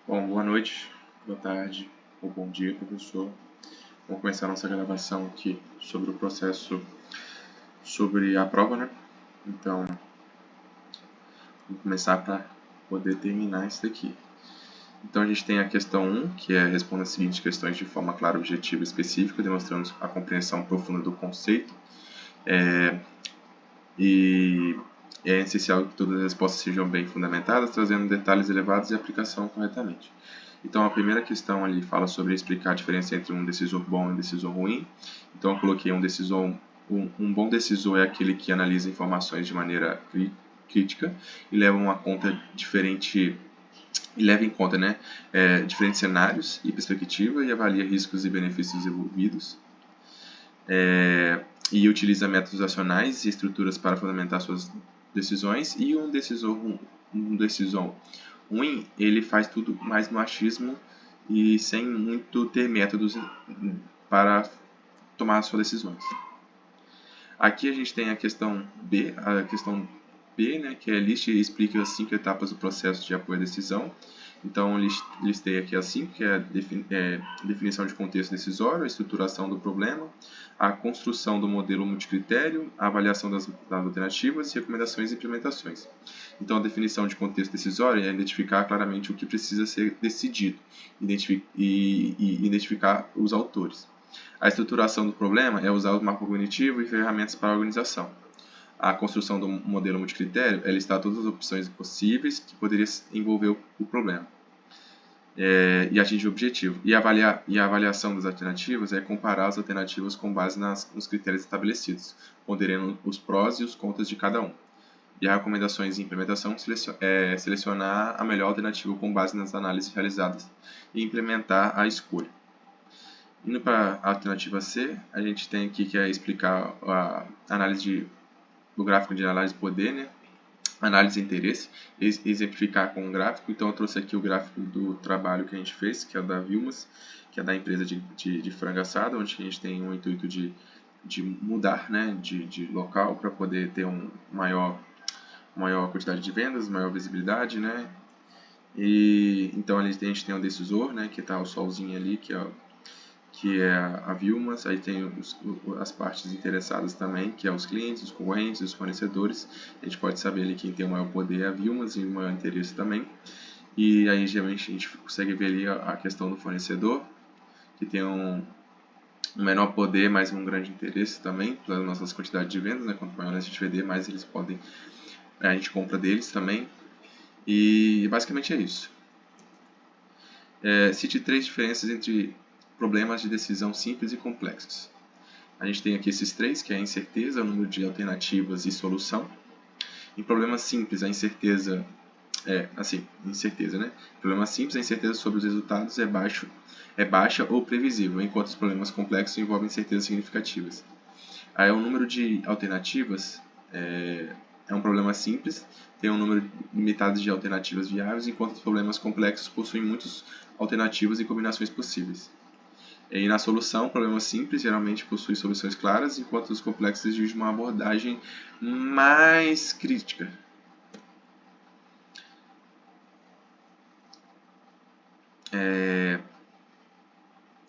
Bom, boa noite, boa tarde ou bom dia, professor. Vamos começar a nossa gravação aqui sobre o processo sobre a prova, né? Então, vamos começar para poder terminar isso daqui. Então, a gente tem a questão 1, que é responder as seguintes questões de forma clara, objetiva e específica, demonstrando a compreensão profunda do conceito. E é essencial que todas as respostas sejam bem fundamentadas, trazendo detalhes elevados e aplicação corretamente. Então, a primeira questão ali fala sobre explicar a diferença entre um decisor bom e um decisor ruim. Então, eu coloquei um bom decisor é aquele que analisa informações de maneira crítica e leva em conta, né, diferentes cenários e perspectivas e avalia riscos e benefícios envolvidos. E utiliza métodos racionais e estruturas para fundamentar suas decisões. E um decisor ruim, ele faz tudo mais no achismo e sem muito ter métodos para tomar suas decisões. Aqui a gente tem a questão B, né, que é liste e explique as 5 etapas do processo de apoio à decisão. Então, listei aqui as 5, que é a definição de contexto decisório, a estruturação do problema, a construção do modelo multicritério, a avaliação das alternativas, recomendações e implementações. Então, a definição de contexto decisório é identificar claramente o que precisa ser decidido e identificar os autores. A estruturação do problema é usar o mapa cognitivo e ferramentas para a organização. A construção do modelo multicritério é listar todas as opções possíveis que poderiam envolver o problema e atingir o objetivo. E a avaliação das alternativas é comparar as alternativas com base nos critérios estabelecidos, ponderando os prós e os contras de cada um. E as recomendações e implementação selecionar a melhor alternativa com base nas análises realizadas e implementar a escolha. Indo para a alternativa C, a gente tem aqui que é explicar a análise do gráfico de análise de poder, né? Análise de interesse, exemplificar com um gráfico. Então eu trouxe aqui o gráfico do trabalho que a gente fez, que é o da Vilmas, que é da empresa de frango assado, onde a gente tem o intuito de mudar, né, de local para poder ter maior quantidade de vendas, maior visibilidade, né? E então ali a gente tem o decisor, né, que está o solzinho ali, que é a Vilmas. Aí tem as partes interessadas também, que é os clientes, os concorrentes, os fornecedores. A gente pode saber ali quem tem o maior poder é a Vilmas e o maior interesse também. E aí geralmente a gente consegue ver ali a questão do fornecedor, que tem um menor poder, mas um grande interesse também, pelas nossas quantidades de vendas, né? Quanto maior a gente vender, mais eles podem, a gente compra deles também. E basicamente é isso. Cite 3 diferenças entre problemas de decisão simples e complexos. A gente tem aqui esses 3, que é a incerteza, o número de alternativas e solução. Em problemas simples, a incerteza né? Em problemas simples, a incerteza sobre os resultados é baixa ou previsível, enquanto os problemas complexos envolvem incertezas significativas. Aí o número de alternativas é um problema simples, tem um número limitado de alternativas viáveis, enquanto os problemas complexos possuem muitas alternativas e combinações possíveis. E na solução, o problema simples geralmente possui soluções claras, enquanto os complexos exigem uma abordagem mais crítica.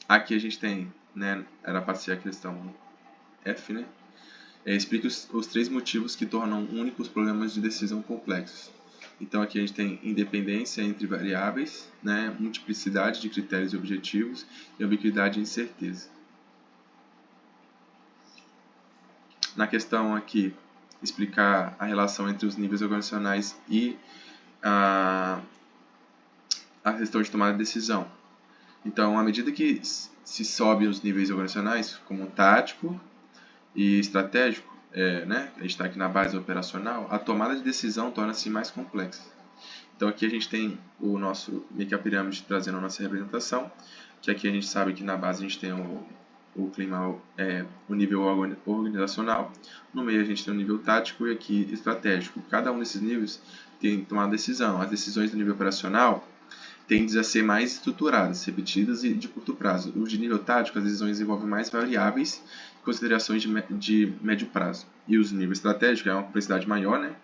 Aqui a gente tem, né, era para ser a questão F, né? Explique os 3 motivos que tornam únicos problemas de decisão complexos. Então aqui a gente tem independência entre variáveis, né, multiplicidade de critérios e objetivos e ambiguidade e incerteza. Na questão aqui, explicar a relação entre os níveis organizacionais e a questão de tomada de decisão. Então, à medida que se sobe os níveis organizacionais, como tático e estratégico, né, a gente está aqui na base operacional, a tomada de decisão torna-se mais complexa. Então aqui a gente tem o nosso, meio que a pirâmide trazendo a nossa representação, que aqui a gente sabe que na base a gente tem o clima, o nível organizacional, no meio a gente tem o nível tático e aqui estratégico. Cada um desses níveis tem que tomar uma decisão. As decisões do nível operacional tendem a ser mais estruturadas, repetidas e de curto prazo. O de nível tático, as decisões envolvem mais variáveis e considerações de médio prazo. E os níveis estratégicos é uma complexidade maior, né?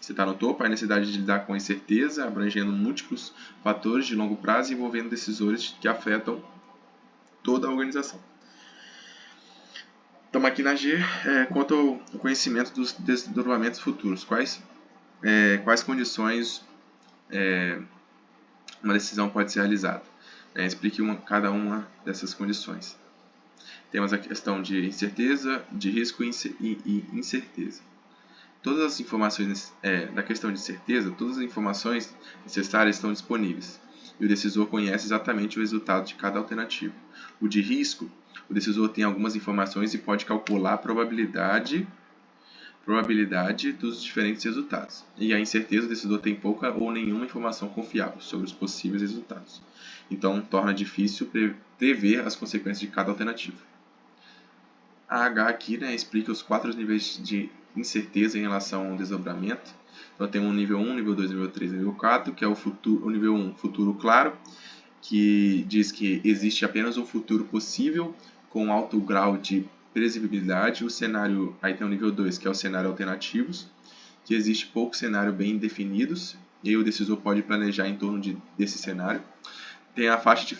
Você está no topo, a necessidade de lidar com a incerteza, abrangendo múltiplos fatores de longo prazo e envolvendo decisores que afetam toda a organização. Estamos aqui na G, quanto ao conhecimento dos desdobramentos futuros. Quais condições uma decisão pode ser realizada? Explique cada uma dessas condições. Temos a questão de incerteza, de risco e incerteza. Todas as informações da questão de certeza, todas as informações necessárias estão disponíveis e o decisor conhece exatamente o resultado de cada alternativa. O de risco, o decisor tem algumas informações e pode calcular a probabilidade dos diferentes resultados. E a incerteza, o decisor tem pouca ou nenhuma informação confiável sobre os possíveis resultados. Então, torna difícil prever as consequências de cada alternativa. A H aqui explica os 4 níveis de incerteza em relação ao desdobramento. Então temos o nível 1, nível 2, nível 3 e nível 4, que é o nível 1, futuro claro, que diz que existe apenas um futuro possível com alto grau de previsibilidade. O cenário, aí tem o nível 2, que é o cenário alternativos, que existe pouco cenário bem definidos, e aí o decisor pode planejar em torno desse cenário. Tem a faixa de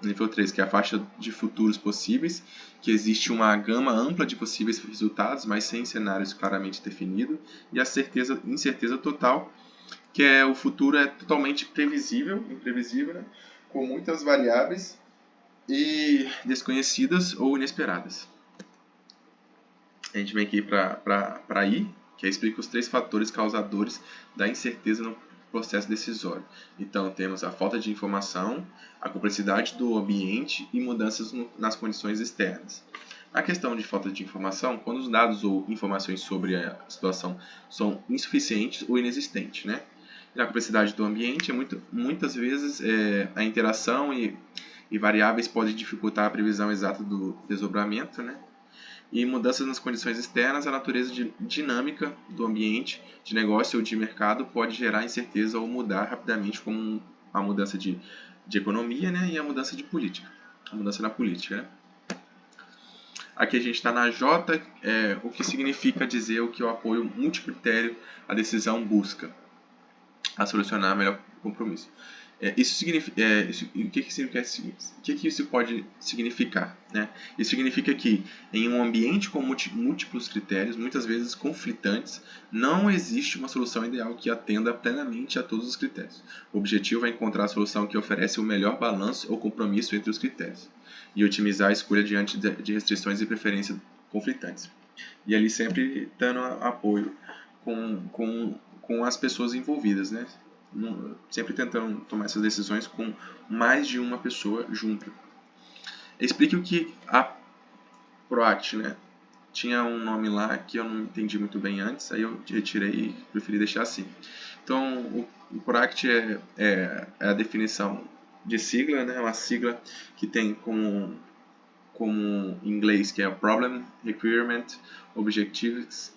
nível 3, que é a faixa de futuros possíveis, que existe uma gama ampla de possíveis resultados, mas sem cenários claramente definidos. E a incerteza total, que é o futuro totalmente imprevisível, né? Com muitas variáveis e desconhecidas ou inesperadas. A gente vem aqui para I, que explica os 3 fatores causadores da incerteza no processo decisório. Então, temos a falta de informação, a complexidade do ambiente e mudanças nas condições externas. Na questão de falta de informação, quando os dados ou informações sobre a situação são insuficientes ou inexistentes, né? Na complexidade do ambiente, muitas vezes a interação e variáveis podem dificultar a previsão exata do desdobramento, né? E mudanças nas condições externas, a natureza dinâmica do ambiente de negócio ou de mercado pode gerar incerteza ou mudar rapidamente, como a mudança de economia, né, e a mudança de política, a mudança na política. Né? Aqui a gente está na J, o que significa dizer o que o apoio multicritério à decisão busca a solucionar melhor compromisso. Isso significa, o que isso pode significar? Né? Isso significa que em um ambiente com múltiplos critérios, muitas vezes conflitantes, não existe uma solução ideal que atenda plenamente a todos os critérios. O objetivo é encontrar a solução que oferece o melhor balanço ou compromisso entre os critérios e otimizar a escolha diante de restrições e preferências conflitantes. E ali sempre dando apoio com as pessoas envolvidas, né? Sempre tentando tomar essas decisões com mais de uma pessoa junto. Explique o que a PROACT, né? Tinha um nome lá que eu não entendi muito bem antes, aí eu retirei e preferi deixar assim. Então, o PROACT é a definição de sigla, né? Uma sigla que tem como em inglês, que é Problem, Requirement, Objectives,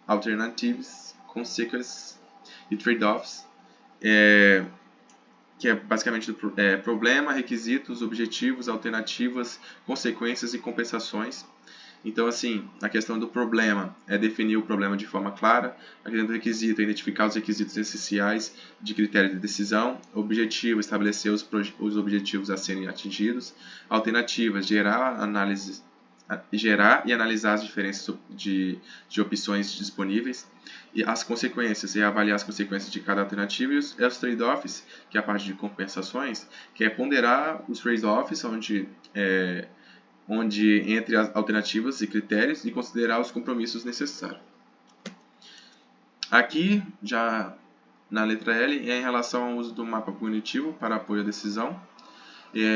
Alternatives, Consequences e Trade-offs, que é basicamente problema, requisitos, objetivos, alternativas, consequências e compensações. Então, assim, a questão do problema é definir o problema de forma clara, a questão do requisito é identificar os requisitos essenciais de critério de decisão, objetivo, estabelecer os objetivos a serem atingidos, alternativas, gerar e analisar as diferenças de opções disponíveis, e as consequências, e avaliar as consequências de cada alternativa, e os trade-offs, que é a parte de compensações, que é ponderar os trade-offs, onde entre as alternativas e critérios, e considerar os compromissos necessários. Aqui, já na letra L, é em relação ao uso do mapa cognitivo para apoio à decisão,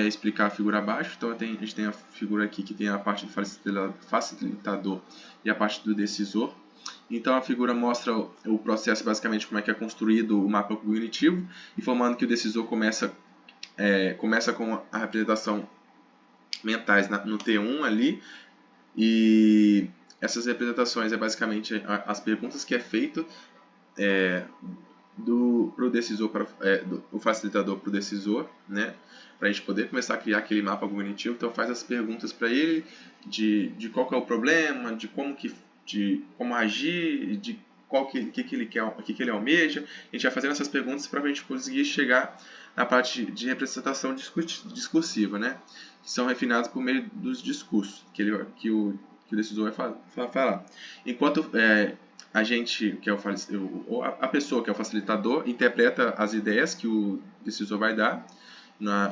explicar a figura abaixo. Então a gente tem a figura aqui que tem a parte do facilitador e a parte do decisor. Então a figura mostra o processo, basicamente como é que é construído o mapa cognitivo, informando que o decisor começa com a representação mentais no T1 ali, e essas representações basicamente as perguntas que é feito pro decisor, do facilitador para o decisor, né? Para a gente poder começar a criar aquele mapa cognitivo. Então faz as perguntas para ele de qual que é o problema, de como que de como agir, de qual que ele quer, o que ele almeja. A gente vai fazendo essas perguntas para a gente conseguir chegar na parte de representação discursiva, né? Que são refinados por meio dos discursos que o decisor vai falar. Enquanto a gente, que é a pessoa que é o facilitador, interpreta as ideias que o decisor vai dar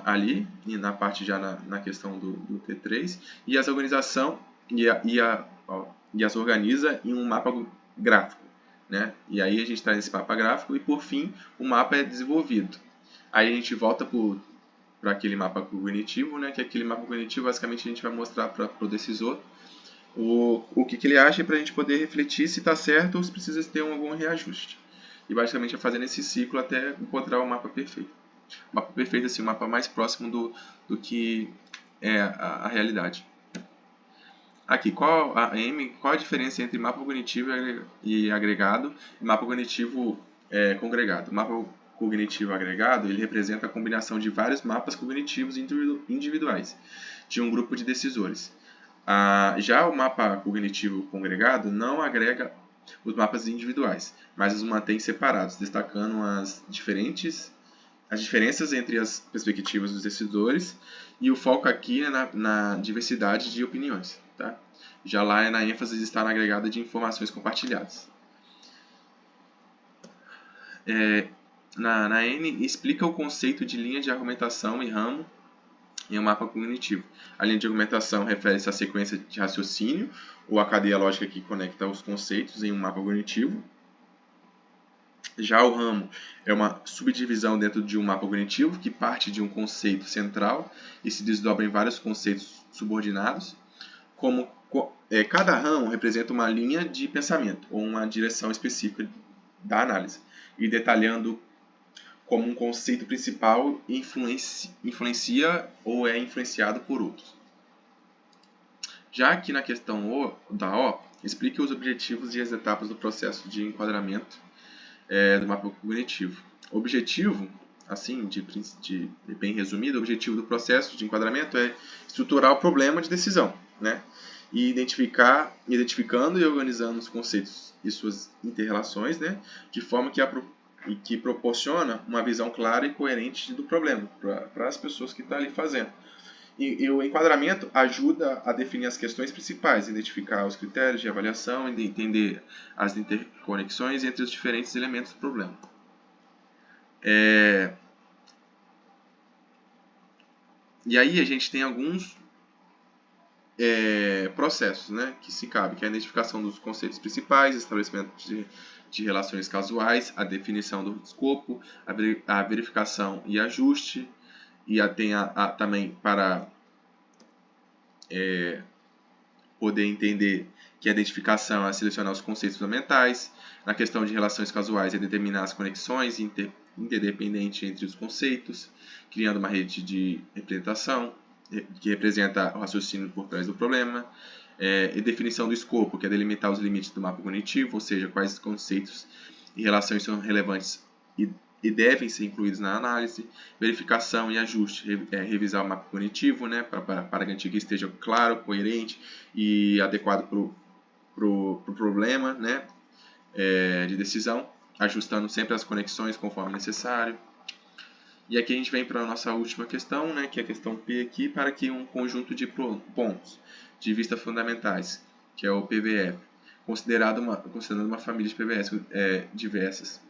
ali, na parte já na questão do T3, e as organização e as organiza em um mapa gráfico, né? E aí a gente traz esse mapa gráfico e, por fim, o mapa é desenvolvido. Aí a gente volta para aquele mapa cognitivo, né? Que aquele mapa cognitivo, basicamente, a gente vai mostrar para o decisor o que ele acha para a gente poder refletir se está certo ou se precisa ter algum reajuste. E basicamente é fazendo esse ciclo até encontrar o mapa perfeito. O mapa perfeito, assim, o mapa mais próximo do que é a realidade. Aqui, qual a diferença entre mapa cognitivo e agregado e mapa cognitivo congregado? O mapa cognitivo agregado, ele representa a combinação de vários mapas cognitivos individuais de um grupo de decisores. Já o mapa cognitivo congregado não agrega os mapas individuais, mas os mantém separados, destacando as diferenças entre as perspectivas dos decisores, e o foco aqui é na diversidade de opiniões. Tá? Já lá é na ênfase de estar na agregada de informações compartilhadas. Na N, explica o conceito de linha de argumentação e ramo em um mapa cognitivo. A linha de argumentação refere-se à sequência de raciocínio, ou à cadeia lógica que conecta os conceitos em um mapa cognitivo. Já o ramo é uma subdivisão dentro de um mapa cognitivo que parte de um conceito central e se desdobra em vários conceitos subordinados. Cada ramo representa uma linha de pensamento ou uma direção específica da análise, e detalhando como um conceito principal influencia ou é influenciado por outros. Já aqui na questão da O, explique os objetivos e as etapas do processo de enquadramento do mapa cognitivo. O objetivo, assim, bem resumido, o objetivo do processo de enquadramento é estruturar o problema de decisão, né? E identificando e organizando os conceitos e suas interrelações, né? De forma que proporciona uma visão clara e coerente do problema para as pessoas que estão ali fazendo. E o enquadramento ajuda a definir as questões principais, identificar os critérios de avaliação e entender as interconexões entre os diferentes elementos do problema. E aí a gente tem alguns processos, né, que se cabe, que é a identificação dos conceitos principais, estabelecimento de relações casuais, a definição do escopo, a verificação e ajuste, e tem também para poder entender que a identificação é selecionar os conceitos fundamentais, na questão de relações casuais é determinar as conexões interdependentes entre os conceitos, criando uma rede de representação, que representa o raciocínio por trás do problema, e definição do escopo, que é delimitar os limites do mapa cognitivo, ou seja, quais conceitos e relações são relevantes e devem ser incluídos na análise, verificação e ajuste, revisar o mapa cognitivo, né, para garantir que esteja claro, coerente e adequado para o problema, né, de decisão, ajustando sempre as conexões conforme necessário. E aqui a gente vem para a nossa última questão, né, que é a questão P aqui, para que um conjunto de pontos de vista fundamentais, que é o PVF, considerando uma família de PVS diversas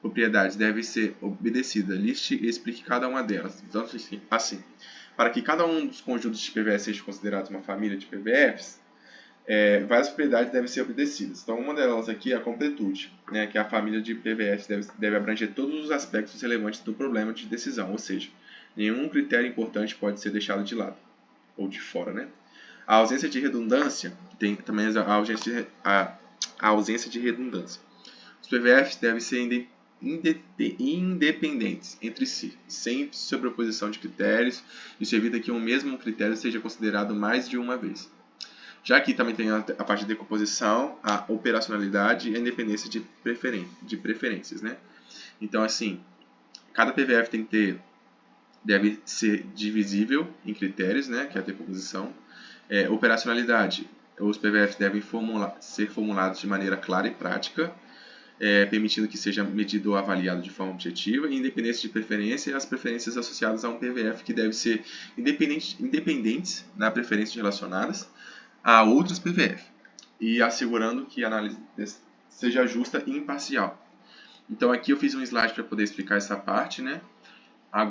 propriedades deve ser obedecida. Liste e explique cada uma delas. Então, assim, para que cada um dos conjuntos de PVS seja considerado uma família de PVFs, várias propriedades devem ser obedecidas. Então, uma delas aqui é a completude, né, que a família de PVS deve abranger todos os aspectos relevantes do problema de decisão, ou seja, nenhum critério importante pode ser deixado de lado ou de fora, né? A ausência de redundância tem também a ausência de redundância. Os PVFs devem ser independentes entre si, sem sobreposição de critérios. Isso evita que um mesmo critério seja considerado mais de uma vez. Já aqui também tem a parte de decomposição, a operacionalidade e a independência de preferências, né? Então, assim, cada PVF deve ser divisível em critérios, né? Que é a decomposição. Operacionalidade Os PVFs devem ser formulados de maneira clara e prática, permitindo que seja medido ou avaliado de forma objetiva e independente de preferência, e as preferências associadas a um PVF que devem ser independentes na preferência relacionadas a outros PVF, e assegurando que a análise seja justa e imparcial. Então aqui eu fiz um slide para poder explicar essa parte, né?